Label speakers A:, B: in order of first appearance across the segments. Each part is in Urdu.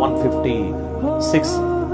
A: 156,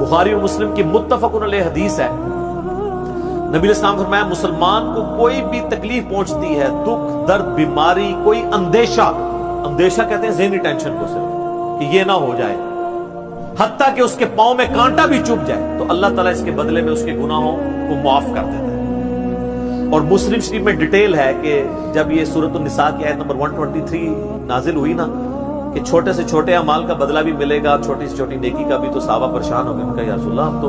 A: بخاری اور مسلم کی متفق علیہ حدیث ہے، نبی علیہ السلام نے فرمایا مسلمان کو کوئی بھی تکلیف پہنچتی ہے، دکھ درد بیماری، کوئی اندیشہ کہتے ہیں ذہنی ٹینشن کو صرف کہ یہ نہ ہو جائے، حتیٰ کہ اس کے پاؤں میں کانٹا بھی چبھ جائے تو اللہ تعالیٰ اس کے بدلے میں اس کے گناہوں کو معاف کر دیتا ہے۔ اور مسلم شریف میں ڈیٹیل ہے کہ جب یہ سورۃ النساء کی آیت نمبر 123 نازل ہوئی نا کہ چھوٹے سے چھوٹے اعمال کا بدلہ بھی ملے گا، چھوٹی سے چھوٹی نیکی کا بھی، تو صحابہ پریشان ہو گئے، ان کا یا رسول اللہ ہم تو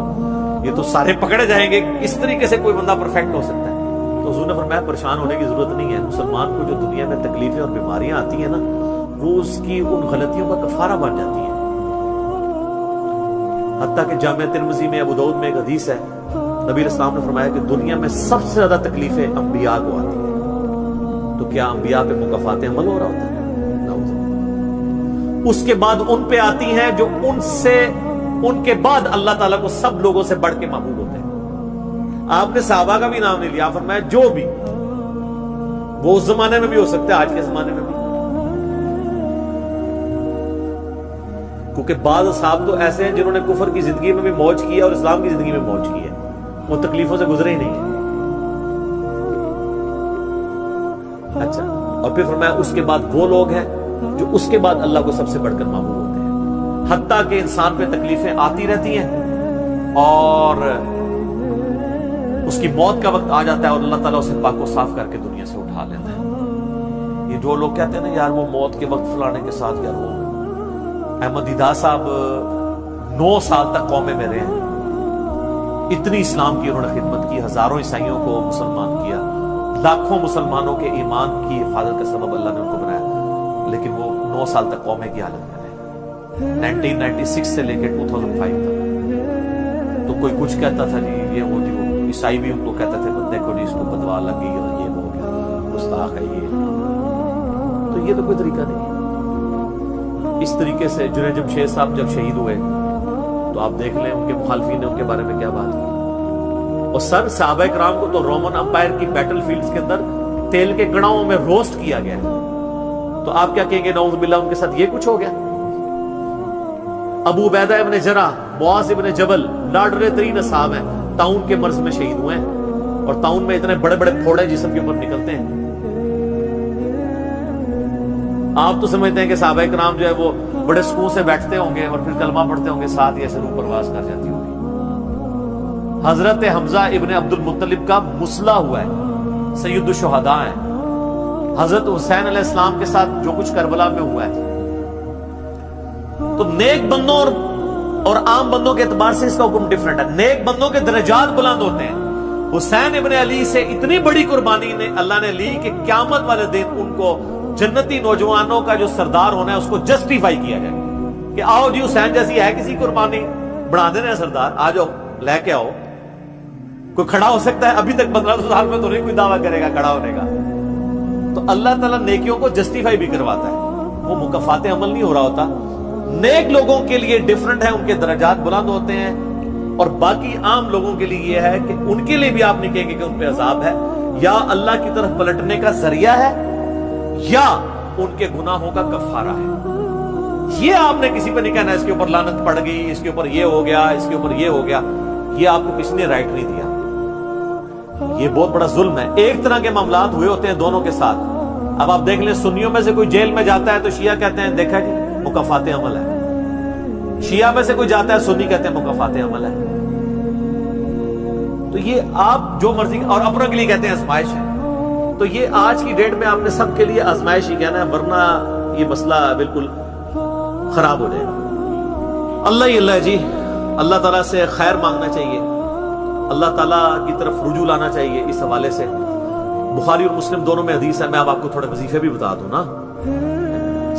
A: یہ تو سارے پکڑے جائیں گے، اس طریقے سے کوئی بندہ پرفیکٹ ہو سکتا ہے؟ تو حضور نے فرمایا پریشان ہونے کی ضرورت نہیں ہے، مسلمان کو جو دنیا میں تکلیفیں اور بیماریاں آتی ہیں نا وہ اس کی ان غلطیوں کا کفارہ بن جاتی ہیں۔ حتیٰ کہ جامعہ ترمذی میں ابو داؤد میں ایک حدیث ہے، نبی علیہ السلام نے فرمایا کہ دنیا میں سب سے زیادہ تکلیفیں انبیاء کو آتی ہیں، تو کیا انبیاء پہ مکافات عمل ہو رہا ہوتا ہے؟ اس کے بعد ان پہ آتی ہیں جو ان کے بعد اللہ تعالیٰ کو سب لوگوں سے بڑھ کے محبوب ہوتے ہیں۔ آپ نے صحابہ کا بھی نام نہیں لیا، فرمایا جو بھی، وہ اس زمانے میں بھی ہو سکتا ہے، آج کے زمانے میں بھی، کیونکہ بعض اصحاب تو ایسے ہیں جنہوں نے کفر کی زندگی میں بھی موج کی ہے اور اسلام کی زندگی میں موج کی ہے، وہ تکلیفوں سے گزرے ہی نہیں ہیں۔ اچھا، اور پھر فرمایا اس کے بعد وہ لوگ ہیں جو اس کے بعد اللہ کو سب سے بڑھ کر محبوب ہوتے ہیں، حتیٰ کہ انسان پہ تکلیفیں آتی رہتی ہیں اور اس کی موت کا وقت آ جاتا ہے اور اللہ تعالیٰ اسے پاک و صاف کر کے دنیا سے اٹھا لیتا ہے۔ یہ جو لوگ کہتے ہیں نا یار وہ موت کے وقت فلانے کے ساتھ یار وہ احمد دیدہ صاحب 9 سال تک قومے میں رہے ہیں، اتنی اسلام کی انہوں نے خدمت کی، ہزاروں عیسائیوں کو مسلمان کیا، لاکھوں مسلمانوں کے ایمان کی حفاظت کا سبب اللہ نے ان کو بنایا، لیکن وہ 9 سال تک قومے کی حالت میں رہے، 1996 سے لے کے 2005 تک۔ تو کوئی کچھ کہتا تھا جی یہ وہ جی وہ عیسائی بھی ان کو کہتا تھے دیکھو جی اس کو بدوا لگ گئی اور یہ ہو گیا، گستاخ ہے یہ، تو یہ تو کوئی طریقہ نہیں ہے۔ اس طریقے سے جنید جمشید صاحب جب شہید ہوئے تو آپ دیکھ لیں ان کے مخالفین نے ان کے بارے میں کیا بات کی، اور سر صحابہ کرام کو تو رومن امپائر کی بیٹل فیلڈز کے اندر تیل کے گڑاؤں میں روسٹ کیا گیا، تو آپ کیا کہیں گے نعوذ باللہ ان کے ساتھ یہ کچھ ہو گیا؟ ابو عبیدہ ابن جرح، معاذ ابن جبل لاڈلے ترین اصحاب ہیں، طاعون کے مرض میں شہید ہوئے ہیں، اور طاعون میں اتنے بڑے بڑے پھوڑے جسم کے اوپر نکلتے ہیں۔ آپ تو سمجھتے ہیں کہ صحابہ کرام جو ہے وہ بڑے سکون سے بیٹھتے ہوں گے اور پھر کلمہ پڑھتے ہوں گے، ساتھ ہی ایسے روح پرواز کر جاتی ہوگی۔ حضرت حمزہ ابن عبد المطلب کا مسلح ہوا ہے، سید الشہداء ہیں۔ حضرت حسین علیہ السلام کے ساتھ جو کچھ کربلا میں ہوا ہے، تو نیک بندوں اور عام بندوں کے اعتبار سے اس کا حکم ڈیفرنٹ ہے۔ نیک بندوں کے درجات بلند ہوتے ہیں، حسین ابن علی سے اتنی بڑی قربانی نے اللہ نے لی کہ قیامت والے دن ان کو جنتی نوجوانوں کا جو سردار ہونا ہے اس کو جسٹیفائی کیا جائے کہ آؤ جی حسین جیسی ہے کسی قربانی بنا دینا سردار، آ جاؤ لے کے آؤ۔ کوئی کھڑا ہو سکتا ہے؟ ابھی تک 15 سال میں تو نہیں کوئی دعویٰ کرے گا کھڑا ہونے کا۔ تو اللہ تعالیٰ نیکیوں کو جسٹیفائی بھی کرواتا ہے، وہ مکافات عمل نہیں ہو رہا ہوتا۔ نیک لوگوں کے لیے ڈیفرنٹ ہے، ان کے درجات بلند ہوتے ہیں، اور باقی عام لوگوں کے لیے یہ ہے کہ ان کے لیے بھی آپ نہیں کہیں گے کہ ان پہ عذاب ہے، یا اللہ کی طرف پلٹنے کا ذریعہ ہے یا ان کے گناہوں کا کفارہ ہے۔ یہ آپ نے کسی پہ نہیں کہنا اس کے اوپر لعنت پڑ گئی، اس کے اوپر یہ ہو گیا، اس کے اوپر یہ ہو گیا، یہ آپ کو کسی نے رائٹ نہیں دیا۔ یہ بہت بڑا ظلم ہے۔ ایک طرح کے معاملات ہوئے ہوتے ہیں دونوں کے ساتھ۔ اب آپ دیکھ لیں سنیوں میں سے کوئی جیل میں جاتا ہے تو شیعہ کہتے ہیں دیکھا جی مکافات عمل ہے، شیعہ میں سے کوئی جاتا ہے سنی کہتے ہیں مکافات عمل ہے۔ تو یہ آپ جو مرضی، اور اپنوں کے لیے کہتے ہیں آزمائش ہے۔ تو یہ آج کی ڈیٹ میں آپ نے سب کے لیے آزمائش ہی کہنا ہے، ورنہ یہ مسئلہ بالکل خراب ہو جائے گا۔ اللہ ہی اللہ ہے جی، اللہ تعالیٰ سے خیر مانگنا چاہیے، اللہ تعالیٰ کی طرف رجوع لانا چاہیے۔ اس حوالے سے بخاری اور مسلم دونوں میں حدیث ہے، میں اب آپ کو تھوڑے وظیفے بھی بتا دوں نا۔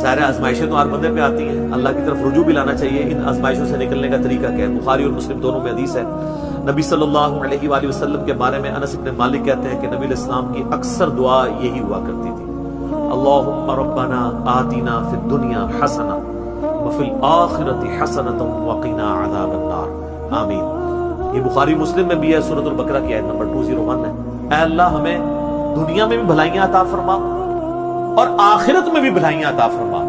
A: ظاہر آزمائشیں تو ہر بندے پہ آتی ہیں، اللہ کی طرف رجوع بھی لانا چاہیے۔ ان آزمائشوں سے نکلنے کا طریقہ کیا ہے؟ بخاری اور مسلم دونوں میں حدیث ہے، نبی صلی اللہ علیہ وآلہ وسلم کے بارے میں انس بن مالک کہتے ہیں کہ نبی علیہ السلام کی اکثر دعا یہی ہوا کرتی تھی، اللہم ربنا آتنا فی الدنیا حسنہ وفی الآخرۃ حسنۃ وقنا عذاب النار آمین۔ یہ بخاری مسلم میں بھی ہے، سورۃ البقرہ کی آیت نمبر 201 ہے۔ اے اللہ ہمیں دنیا میں بھی بھلائیاں عطا فرما اور آخرت میں بھی بھلائیاں عطا فرما،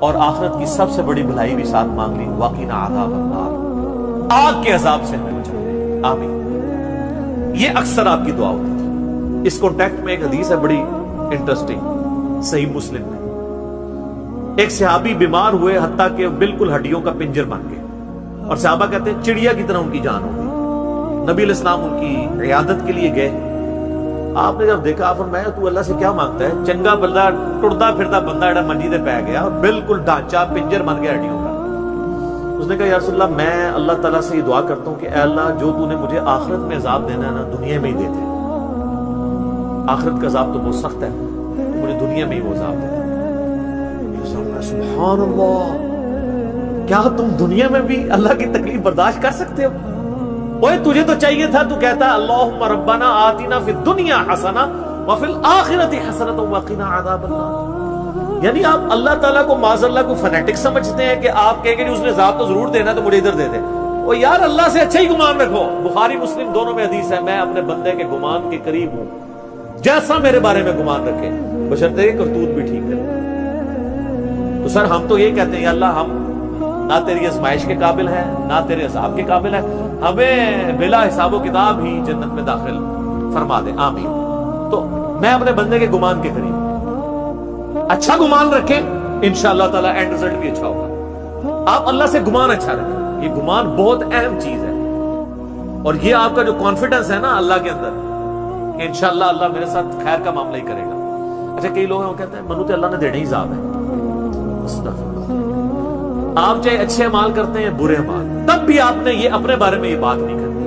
A: اور آخرت کی سب سے بڑی بھلائی بھی ساتھ مانگ لی، وقنا عذاب النار، آگ کے عذاب سے ہمیں بچا لے، آمین۔ یہ اکثر آپ کی دعا ہوتی تھی۔ اس کانٹیکٹ میں ایک حدیث ہے بڑی انٹرسٹنگ، صحیح مسلم میں، ایک صحابی بیمار ہوئے حتیٰ کہ بالکل ہڈیوں کا پنجر بن گئے، اور صحابہ کہتے ہیں چڑیا کی طرح ان کی جان ہو گئی۔ نبی علیہ السلام ان کی عیادت کے لیے گئے، آپ نے جب دیکھا آپ فرمایا تو اللہ سے کیا مانگتا ہے؟ چنگا بندہ ٹردا پھردا بندہ جڑا منجی تے پی گیا اور بالکل ڈھانچہ پنجر بن گیا ہڈیوں کا۔ اس نے کہا یا رسول اللہ میں اللہ تعالیٰ سے یہ دعا کرتا ہوں کہ اے اللہ جو تو نے مجھے آخرت میں عذاب دینا ہے نا دنیا میں ہی دے دے، آخرت کا عذاب تو بہت سخت ہے، مجھے دنیا میں ہی وہ عذاب دے دے۔ سبحان اللہ، کیا تم دنیا میں بھی اللہ کی تکلیف برداشت کر سکتے ہو؟ اوے تجھے تو چاہیے تھا تو کہتا اللہم ربنا آتنا فی الدنیا حسنہ وفی الآخرۃ حسنۃ وقنا عذاب النار۔ یعنی آپ اللہ تعالیٰ کو معاذ اللہ کو فنیٹک سمجھتے ہیں کہ آپ کہیں کہ اس نے عذاب تو ضرور دینا تو مجھے ادھر دے دے۔ او یار اللہ سے اچھا ہی گمان رکھو۔ بخاری مسلم دونوں میں حدیث ہے، میں اپنے بندے کے گمان کے قریب ہوں جیسا میرے بارے میں گمان رکھے، بشرطے کہ کرتوت بھی ٹھیک کرے۔ تو سر ہم تو یہ کہتے ہیں یا اللہ ہم نہ تیری آزمائش کے قابل ہیں نہ تیرے عذاب کے قابل ہیں، ہمیں بلا حساب و کتاب ہی جنت میں داخل فرما دے، آمین۔ تو میں اپنے بندے کے گمان کے قریب، اچھا گمان رکھیں انشاءاللہ تعالی اینڈ رزلٹ بھی اچھا ہوگا۔ آپ اللہ سے گمان اچھا رکھیں، یہ گمان بہت اہم چیز ہے، اور یہ آپ کا جو کانفیڈنس ہے نا اللہ کے اندر کہ انشاءاللہ اللہ میرے ساتھ خیر کا معاملہ ہی کرے گا۔ اچھا کئی لوگ ہیں وہ کہتے ہیں منو تو اللہ نے دینے ہی عذاب ہے۔ آپ چاہے اچھے اعمال کرتے ہیں برے اعمال، تب بھی آپ نے یہ اپنے بارے میں یہ بات نہیں کرنی،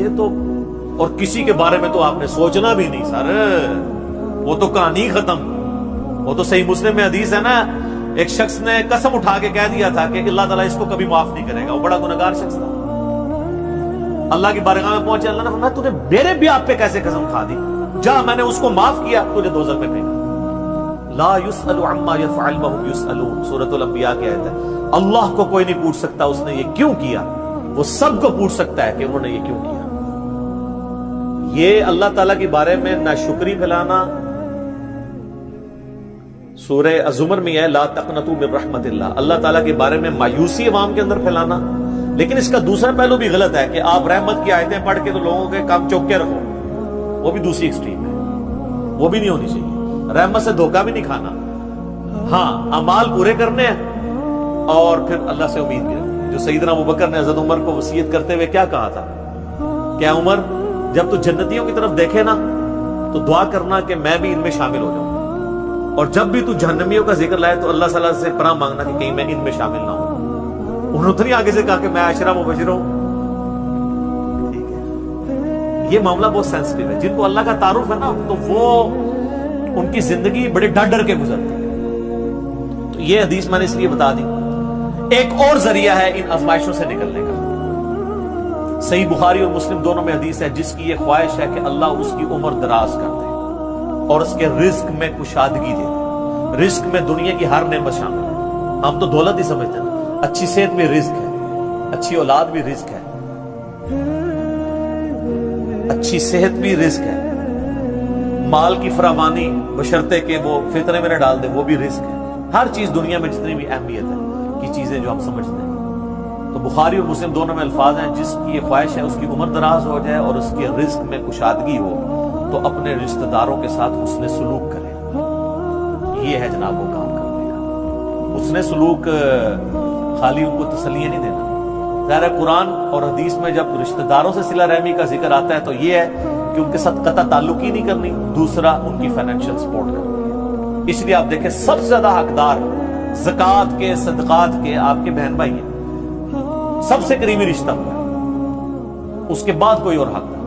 A: یہ تو اور کسی کے بارے میں تو آپ نے سوچنا بھی نہیں سر، وہ تو کہانی ختم۔ وہ تو صحیح مسلم میں حدیث ہے نا، ایک شخص نے قسم اٹھا کے کہہ دیا تھا کہ اللہ تعالیٰ اس کو کبھی معاف نہیں کرے گا، وہ بڑا گنہگار شخص تھا۔ اللہ کی بارگاہ میں پہنچے، اللہ نے فرمایا تو نے میرے بھی آپ پہ کیسے قسم کھا دی؟ جا میں نے اس کو معاف کیا، تجھے دوزخ میں پھینکا۔ لا يسأل عما يفعل وهم يسألون، سورۃ الانبیاء کی آیت ہے۔ اللہ کو کوئی نہیں پوچھ سکتا اس نے یہ کیوں کیا، وہ سب کو پوچھ سکتا ہے کہ انہوں نے یہ کیوں کیا۔ یہ اللہ تعالیٰ کے بارے میں ناشکری پھیلانا سورہ الزمر میں ہے، لا تقنطوا من رحمت اللہ، اللہ تعالیٰ کے بارے میں مایوسی عوام کے اندر پھیلانا۔ لیکن اس کا دوسرا پہلو بھی غلط ہے کہ آپ رحمت کی آیتیں پڑھ کے تو لوگوں کے کام چوک کے رکھو، وہ بھی دوسری ایکسٹریم ہے، وہ بھی نہیں ہونی چاہیے۔ رحمت سے دھوکہ بھی نہیں کھانا، ہاں اعمال پورے کرنے ہیں اور پھر اللہ سے امید بھی رکھیں۔ جو سیدنا ابوبکر نے حضرت عمر کو وصیت کرتے ہوئے کیا کہا تھا کہ عمر جب تو جنتیوں کی طرف دیکھے نا تو دعا کرنا کہ میں بھی ان میں شامل ہو جاؤں، اور جب بھی تو جہنمیوں کا ذکر لائے تو اللہ صلی اللہ سے پناہ مانگنا کہ کہیں میں ان میں شامل نہ ہوں۔ انہوں نے آگے سے کہا کہ میں عشرہ مبشر ہوں۔ ٹھیک ہے، یہ معاملہ بہت سینسٹیو ہے۔ جن کو اللہ کا تعارف ہے نا تو وہ ان کی زندگی بڑے ڈر ڈر کے گزرتی ہے۔ تو یہ حدیث میں نے اس لیے بتا دی۔ ایک اور ذریعہ ہے ان آزمائشوں سے نکلنے کا، صحیح بخاری اور مسلم دونوں میں حدیث ہے، جس کی یہ خواہش ہے کہ اللہ اس کی عمر دراز کر دے اور اس کے رزق میں کشادگی دے دے۔ رزق میں دنیا کی ہر نعمت شامل ہے، ہم تو دولت ہی سمجھتے ہیں، اچھی صحت بھی رزق ہے، اچھی اولاد بھی رزق ہے، اچھی صحت بھی رزق ہے، مال کی فراوانی بشرطے کہ وہ فطرے میں نہ ڈال دے وہ بھی رزق ہے۔ ہر چیز دنیا میں جتنی بھی اہمیت ہے کی چیزیں جو ہم سمجھتے ہیں، تو بخاری اور مسلم دونوں میں الفاظ ہیں، جس کی یہ خواہش ہے اس کی عمر دراز ہو جائے اور اس کے رزق میں کشادگی ہو تو اپنے رشتہ داروں کے ساتھ حسن سلوک کرے۔ یہ ہے جناب وہ کام کرنے کا۔ حسن سلوک خالی ان کو تسلیاں نہیں دینا۔ ظاہر ہے قرآن اور حدیث میں جب رشتہ داروں سے صلہ رحمی کا ذکر آتا ہے تو یہ ہے کہ ان کے ساتھ قطع تعلق ہی نہیں کرنی، دوسرا ان کی فائنینشیل سپورٹ کرنی۔ اس لیے آپ دیکھیں سب سے زیادہ حقدار زکوٰۃ کے صدقات کے آپ کے بہن بھائی ہیں، سب سے قریبی رشتہ ہوا ہے، اس کے بعد کوئی اور حقدار۔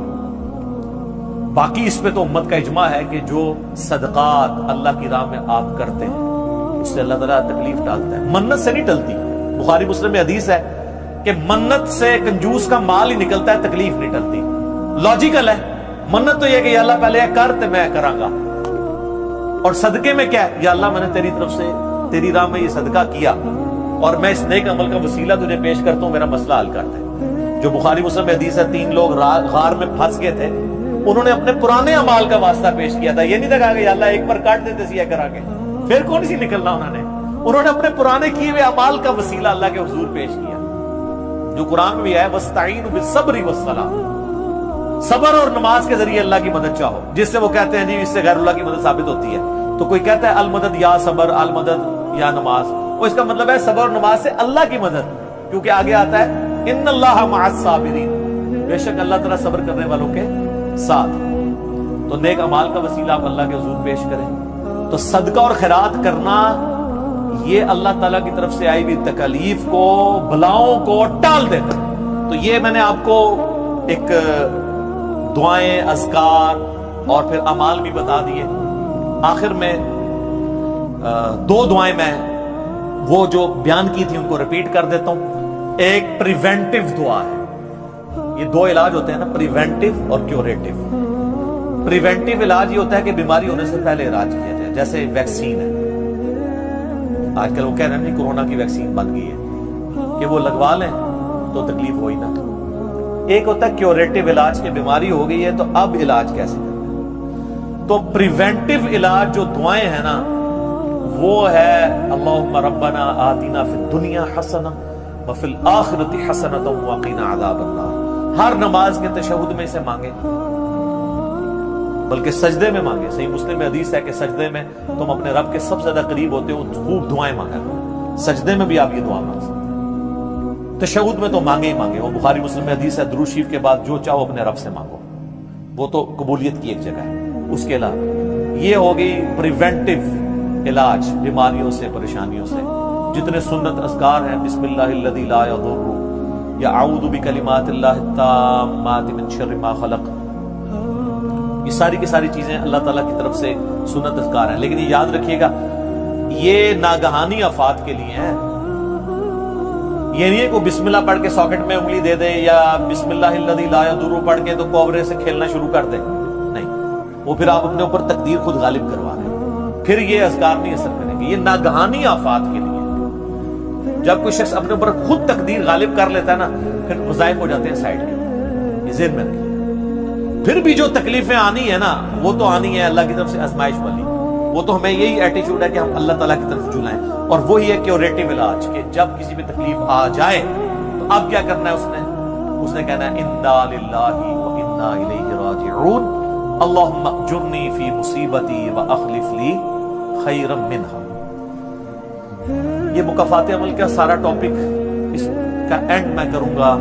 A: باقی اس پہ تو امت کا اجماع ہے کہ جو صدقات اللہ کی راہ میں آپ کرتے ہیں اس سے اللہ تعالیٰ تکلیف ٹالتا ہے، منت سے نہیں ٹلتی۔ بخاری مسلم میں حدیث ہے کہ منت سے کنجوس کا مال ہی نکلتا ہے، تکلیف نہیں ٹلتی۔ لاجیکل ہے، منت تو یہ کہ یا اللہ پہلے یہ کر تے میں کراں گا، اور صدقے میں کیا ہے، یا اللہ میں نے تیری طرف سے تیری راہ میں یہ صدقہ کیا اور میں اس نیک عمل کا وسیلہ تجھے پیش کرتا ہوں، میرا مسئلہ حل کر دے۔ جو بخاری مسلم میں حدیث ہے، 3 لوگ غار میں پھنس گئے تھے، انہوں نے اپنے پرانے اعمال کا واسطہ پیش کیا تھا، یہ نہیں تھا کہا کہ یا اللہ ایک بار کاٹ دیتے سی کرا کے، پھر کون سی نکلنا، انہوں نے اپنے پرانے کیے ہوئے اعمال کا وسیلہ اللہ کے حضور پیش کیا۔ جو قرآن میں بھی ہے وَاسْتَعِينُوا بِالصَّبْرِ وَالصَّلَاةِ، صبر اور نماز کے ذریعے اللہ کی مدد چاہو، جس سے وہ کہتے ہیں جی اس سے غیر اللہ کی مدد ثابت ہوتی ہے. تو کوئی کہتا ہے المدد یا صبر، المدد یا نماز، وہ اس کا مطلب ہے صبر اور نماز سے اللہ کی مدد، کیونکہ آگے آتا ہے ان اللہ مع الصابرین، بے شک اللہ تعالیٰ صبر کرنے والوں کے ساتھ. تو نیک اعمال کا وسیلہ آپ اللہ کے حضور پیش کریں. تو صدقہ اور خیرات کرنا یہ اللہ تعالیٰ کی طرف سے آئی ہوئی تکالیف کو، بلاؤں کو ٹال دیتا ہے. تو یہ میں نے آپ کو ایک دعائیں، اذکار اور پھر اعمال بھی بتا دیے. آخر میں دو دعائیں میں وہ جو بیان کی تھی ان کو ریپیٹ کر دیتا ہوں. ایک پریونٹیو دعا ہے، یہ دو علاج ہوتے ہیں نا، پریونٹیو اور کیوریٹیو. پریونٹیو علاج یہ ہوتا ہے کہ بیماری ہونے سے پہلے علاج کیا جائے، جیسے ویکسین ہے. آج کل وہ کہہ رہے ہیں نہیں کورونا کی ویکسین بن گئی ہے کہ وہ لگوا لیں تو تکلیف ہوئی نہ. ایک ہوتا ہے کیوریٹیو علاج کہ بیماری ہو گئی ہے تو اب علاج کیسے کرنا. تو پریونٹیو علاج جو دعائیں ہیں نا وہ ہے اللہم ربنا آتنا فی الدنیا حسنہ وفی الآخرۃ حسنۃ وقنا عذاب النار. ہر نماز کے تشہد میں اسے مانگے، بلکہ سجدے میں مانگے. صحیح مسلم میں حدیث ہے کہ سجدے میں تم اپنے رب کے سب سے زیادہ قریب ہوتے ہو، خوب دعائیں مانگا کرو. سجدے میں بھی آپ یہ دعا مانگ سکتے ہیں، تشہد میں تو مانگے ہی مانگے. وہ بخاری مسلم میں حدیث ہے درود شریف کے بعد جو چاہو اپنے رب سے مانگو، وہ تو قبولیت کی ایک جگہ ہے. اس کے علاوہ یہ ہو گئی پریونٹیو علاج بیماریوں سے، پریشانیوں سے. جتنے سنت اذکار ہیں، بسم اللہ الذی لا یضر یا اعوذ بکلمات اللہ التامات من شر ما خلق، یہ ساری کی ساری چیزیں اللہ تعالیٰ کی طرف سے سنت اذکار ہیں. لیکن یہ یاد رکھیے گا یہ ناگہانی آفات کے لیے ہیں. یہ نہیں ہے کہ بسم اللہ پڑھ کے ساکٹ میں انگلی دے دے یا بسم اللہ الذی لا یضر پڑھ کے تو کوبرے سے کھیلنا شروع کر دے. نہیں، وہ پھر آپ اپنے اوپر تقدیر خود غالب کروا رہے ہیں، پھر یہ اذکار نہیں اثر کریں گے. یہ ناگہانی آفات کے لیے. جب کوئی شخص اپنے اوپر خود تقدیر غالب کر لیتا ہے نا پھر وظائف ہو جاتے ہیں سائڈ کے. یہ ذہن میں رکھیے. پھر بھی جو تکلیفیں آنی ہے نا وہ تو آنی ہے اللہ کی طرف سے آزمائش والی. وہ تو ہمیں یہی ایٹیچیوڈ ہے کہ ہم اللہ تعالیٰ کی طرف جلائیں. اور وہی ہے کیوریٹیو علاج کہ جب کسی بھی تکلیف آ جائے تو اب کیا کرنا ہے اس نے کہنا ہے انا للہ و انا الیہ راجعون اللہم اجرنی فی مصیبتی و اخلف لی خیرا منہا. یہ مکافات عمل کا سارا ٹاپک اس کا اینڈ میں کروں گا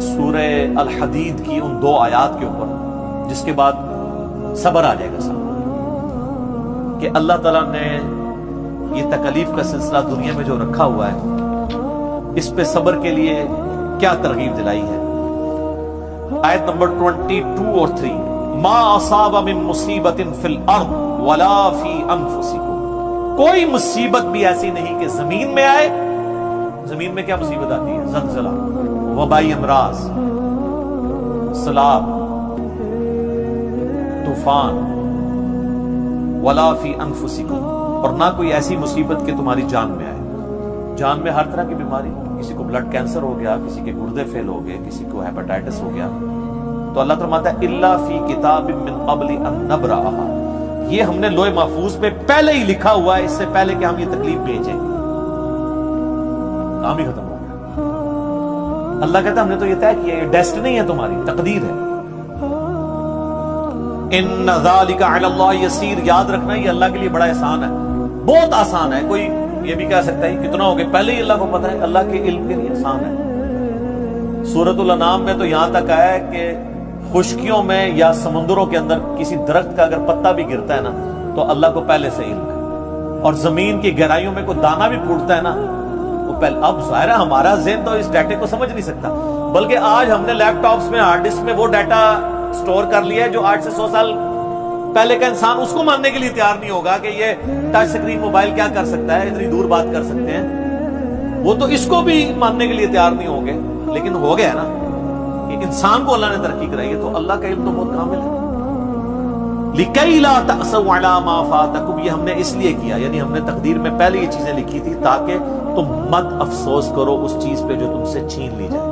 A: سورہ الحدید کی ان 2 آیات کے اوپر، جس کے بعد صبر آ جائے گا سامنے کہ اللہ تعالیٰ نے یہ تکلیف کا سلسلہ دنیا میں جو رکھا ہوا ہے اس پہ صبر کے لیے کیا ترغیب دلائی ہے. آیت نمبر 22 اور 3 ما اصاب من مصیبت فی الارض ولا فی انفسکم، کوئی مصیبت بھی ایسی نہیں کہ زمین میں آئے. زمین میں کیا مصیبت آتی ہے؟ زلزلہ، وبائی امراض، سیلاب، طوفان. ولا فی انفسکم، اور نہ کوئی ایسی مصیبت کہ تمہاری جان میں آئے. جان میں ہر طرح کی بیماری، کسی کو بلڈ کینسر ہو گیا، کسی کے گردے فیل ہو گئے، کسی کو ہیپاٹائٹس ہو گیا. تو اللہ فرماتا ہے الا فی کتاب من قبل ان نبرأھا، یہ ہم نے لوح محفوظ پہ پہلے ہی لکھا ہوا ہے، اس سے پہلے کہ ہم یہ تکلیف بھیجیں. کام ہی ختم ہو گیا. اللہ کہتا ہے ہم نے تو یہ طے کیا، یہ ڈیسٹنی ہے، تمہاری تقدیر ہے. ان ذالک علی اللہ یسیر، یاد رکھنا یہ اللہ کے لیے بڑا آسان ہے، بہت آسان ہے. کوئی یہ بھی کہہ سکتا ہے کتنا ہو گیا، پہلے ہی اللہ کو پتہ ہے. اللہ کے علم کے لیے آسان ہے. سورۃ الانعام میں تو یہاں تک آیا ہے کہ خشکیوں میں یا سمندروں کے اندر کسی درخت کا اگر پتا بھی گرتا ہے نا تو اللہ کو پہلے سے علم ہے. اور زمین کی گہرائیوں میں کوئی دانہ بھی پھوٹتا ہے نا وہ پہلے. اب ظاہر ہے ہمارا ذہن تو اس ڈیٹے کو سمجھ نہیں سکتا، بلکہ آج ہم نے لیپ ٹاپس میں، ہارڈ ڈسک میں وہ ڈیٹا سٹور کر لیا ہے جو 8 سے 100 سال پہلے کا انسان اس کو ماننے کے لیے تیار نہیں ہوگا کہ یہ ٹچ سکرین موبائل کیا کر سکتا ہے، اتنی دور بات کر سکتے ہیں. وہ تو اس کو بھی ماننے کے لیے تیار نہیں ہوں گے. لیکن ہو گیا نا کہ انسان کو اللہ نے ترقی کرائی ہے، تو اللہ کا علم تو بہت کامل ہے. لِكَيْ لَا تَأْسَوْا عَلَىٰ مَا فَاتَكُمْ، یہ ہم نے اس لیے کیا، یعنی ہم نے تقدیر میں پہلے یہ چیزیں لکھی تھی تاکہ تم مت افسوس کرو اس چیز پہ جو تم سے چھین لی جائے.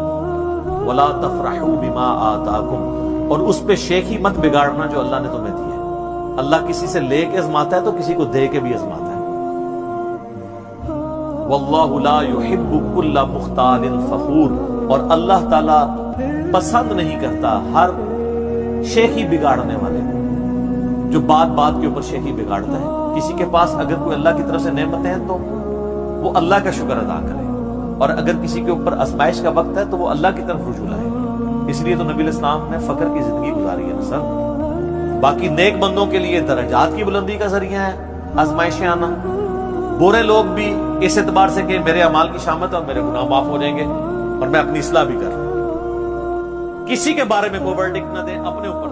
A: وَلَا تَفْرَحُوا بِمَا آتَاكُمْ، اور اس پہ شیخی مت بگاڑنا جو اللہ نے تمہیں دی ہے. اللہ کسی سے لے کے ازماتا ہے تو کسی کو دے کے بھی ازماتا ہے. واللہ لا یحب کل مختال فخور، اور اللہ تعالیٰ پسند نہیں کرتا ہر شیخی بگاڑنے والے کو، جو بات بات کے اوپر شیخی بگاڑتا ہے۔ کسی کے پاس اگر کوئی اللہ کی طرف سے نعمتیں ہیں تو وہ اللہ کا شکر ادا کرے، اور اگر کسی کے اوپر آزمائش کا وقت ہے تو وہ اللہ کی طرف رجوع لائے۔ اس لیے تو نبی علیہ السلام نے فقر کی زندگی گزاری ہے نا سر۔ باقی نیک بندوں کے لیے درجات کی بلندی کا ذریعہ ہے آزمائشیں آنا، برے لوگ بھی اس اعتبار سے کہ میرے اعمال کی شامت ہے اور میرے گناہ معاف ہو جائیں گے اور میں اپنی اصلاح بھی کر رہا ہوں۔ کسی کے بارے میں کوئی ورڈکٹ نہ دیں، اپنے اوپر